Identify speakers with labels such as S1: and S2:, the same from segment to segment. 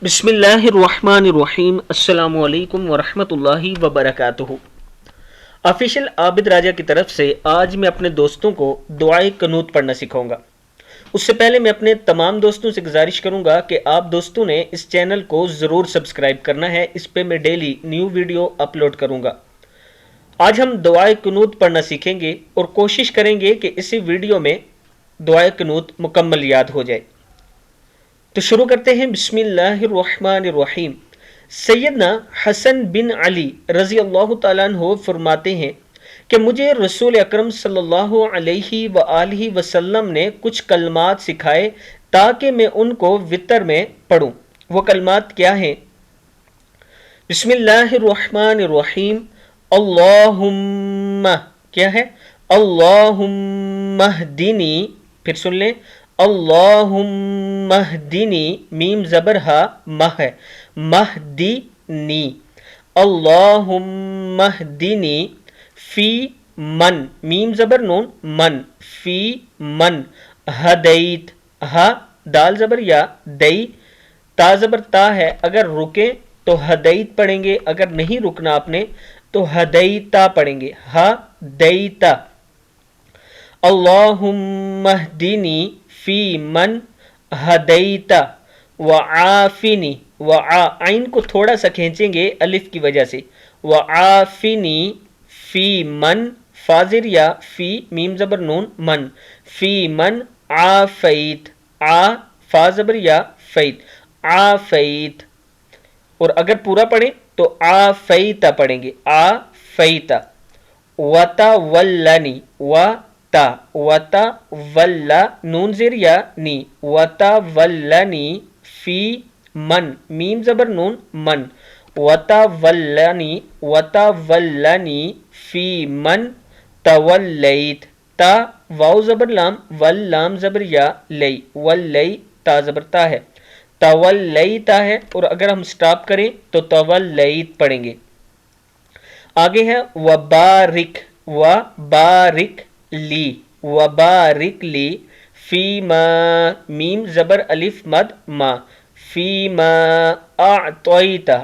S1: بسم اللہ الرحمن الرحیم۔ السلام علیکم ورحمۃ اللہ وبرکاتہ۔ آفیشل عابد راجہ کی طرف سے آج میں اپنے دوستوں کو دعائے قنوت پڑھنا سکھاؤں گا۔ اس سے پہلے میں اپنے تمام دوستوں سے گزارش کروں گا کہ آپ دوستوں نے اس چینل کو ضرور سبسکرائب کرنا ہے۔ اس پہ میں ڈیلی نیو ویڈیو اپلوڈ کروں گا۔ آج ہم دعائے قنوت پڑھنا سیکھیں گے اور کوشش کریں گے کہ اسی ویڈیو میں دعائے قنوت مکمل یاد ہو جائے۔ تو شروع کرتے ہیں۔ بسم اللہ الرحمن الرحیم۔ سیدنا حسن بن علی رضی اللہ تعالیٰ عنہ فرماتے ہیں کہ مجھے رسول اکرم صلی اللہ علیہ وآلہ وسلم نے کچھ کلمات سکھائے تاکہ میں ان کو وتر میں پڑھوں۔ وہ کلمات کیا ہیں؟ بسم اللہ الرحمن الرحیم۔ اللہم، کیا ہے؟ اللہم اہدنی، پھر سن لیں، اللہم اہدنی، میم زبر ہا، مہ ہے، مہدنی، اللہم اہدنی فی من، میم زبر نون، من، فی من ہدیت، ہا دال زبر یا، دئی تا زبر تا ہے، اگر رکیں تو ہدیت پڑھیں گے، اگر نہیں رکنا آپ نے تو ہدیتا پڑھیں گے، ہدیتا۔ اللہم اہدنی فی من ہدیتا وعافنی، عین کو تھوڑا سا کھینچیں گے الف کی وجہ سے، وعافنی فی من، فاضر یا فی، میم زبر نون، من، فی من عافیت، فا زبر یا فیت، عافیت۔ اور اگر پورا پڑھیں تو عافیتا پڑھیں گے، عافیتا۔ وتولنی، وتولا نون زیر یا نی، وتولنی فی من، میم زبر نون، من، وتولنی فی من تولیت، تا واو زبر لام، واللام زبر یا، لئی، ولی تا زبر تا ہے، تولیتا ہے، اور اگر ہم سٹاپ کریں تو تولیت پڑھیں گے۔ آگے ہے وبارک، وبارک لی، وبارک لی فی ما، میم زبر الف مد ما، فی ما اعطیتا،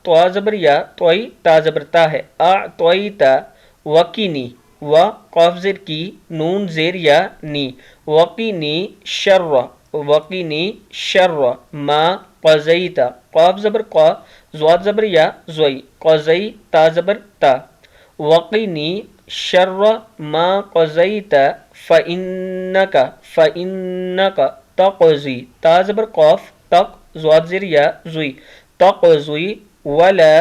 S1: تو زبر یا، توئی تا زبر تا ہے، اعطیتا وقینی، قاف زیر کی، نون زیر یا نی، وقینی شر، وقینی شر ما قضیتا، قاف زبر قا، زواد زبر یا زوئی، قضی تا زبر تا، وقینی شر ما قضیت فإنک، فإنک تقضی، تا زبر قاف، تق زواد زیر یا زوئی، تقضی ولا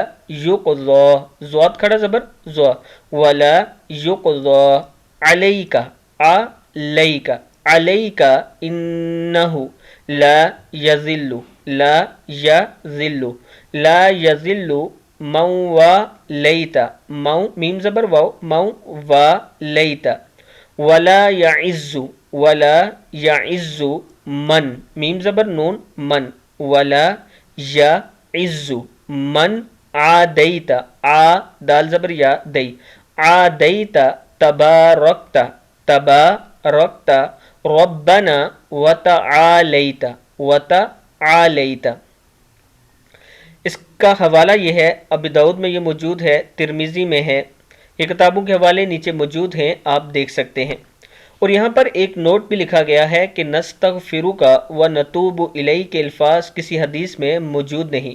S1: یقضی، زواد کھڑا زبر زو، ولا یقضی علیک، علیک، علیک انہ لا یذل، لا یذل، لا یذل من والیت، میم زبر واو، من والیت، ولا یعز، ولا یعز من، میم زبر نون، من، ولا یعز من عادیت، دال زبر یا، دی، عادیت تبارکت، تبارکت ربنا وتعالیت، وتعالیت۔ اس کا حوالہ یہ ہے، ابی داؤد میں یہ موجود ہے، ترمذی میں ہے، یہ کتابوں کے حوالے نیچے موجود ہیں، آپ دیکھ سکتے ہیں۔ اور یہاں پر ایک نوٹ بھی لکھا گیا ہے کہ نستغفرک ونتوب الیک کے الفاظ کسی حدیث میں موجود نہیں،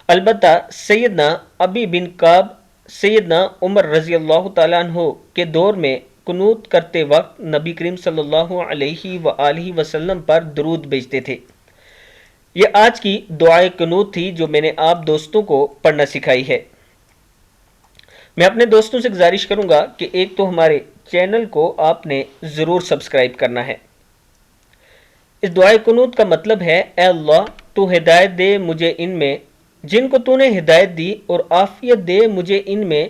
S1: البتہ سیدنا ابی بن کعب سیدنا عمر رضی اللہ تعالیٰ عنہ کے دور میں قنوت کرتے وقت نبی کریم صلی اللہ علیہ وآلہ وسلم پر درود بھیجتے تھے۔ یہ آج کی دعائے قنوت تھی جو میں نے آپ دوستوں کو پڑھنا سکھائی ہے۔ میں اپنے دوستوں سے گزارش کروں گا کہ ایک تو ہمارے چینل کو آپ نے ضرور سبسکرائب کرنا ہے۔ اس دعائے قنوت کا مطلب ہے، اے اللہ تو ہدایت دے مجھے ان میں جن کو تو نے ہدایت دی، اور عافیت دے مجھے ان میں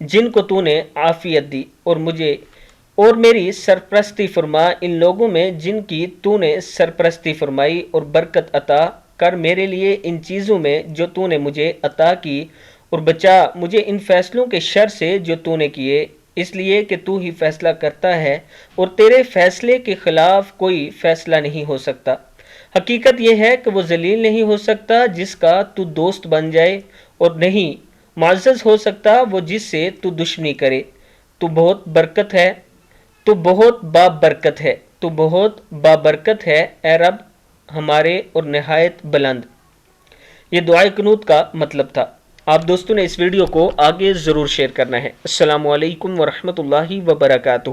S1: جن کو تو نے عافیت دی، اور میری سرپرستی فرما ان لوگوں میں جن کی تو نے سرپرستی فرمائی، اور برکت عطا کر میرے لیے ان چیزوں میں جو تو نے مجھے عطا کی، اور بچا مجھے ان فیصلوں کے شر سے جو تو نے کیے، اس لیے کہ تو ہی فیصلہ کرتا ہے اور تیرے فیصلے کے خلاف کوئی فیصلہ نہیں ہو سکتا۔ حقیقت یہ ہے کہ وہ ذلیل نہیں ہو سکتا جس کا تو دوست بن جائے، اور نہیں معزز ہو سکتا وہ جس سے تو دشمنی کرے۔ تو بہت برکت ہے، تو بہت بابرکت ہے، تو بہت بابرکت ہے اے رب ہمارے اور نہایت بلند۔ یہ دعائے قنوت کا مطلب تھا۔ آپ دوستوں نے اس ویڈیو کو آگے ضرور شیئر کرنا ہے۔ السلام علیکم ورحمۃ اللہ وبرکاتہ۔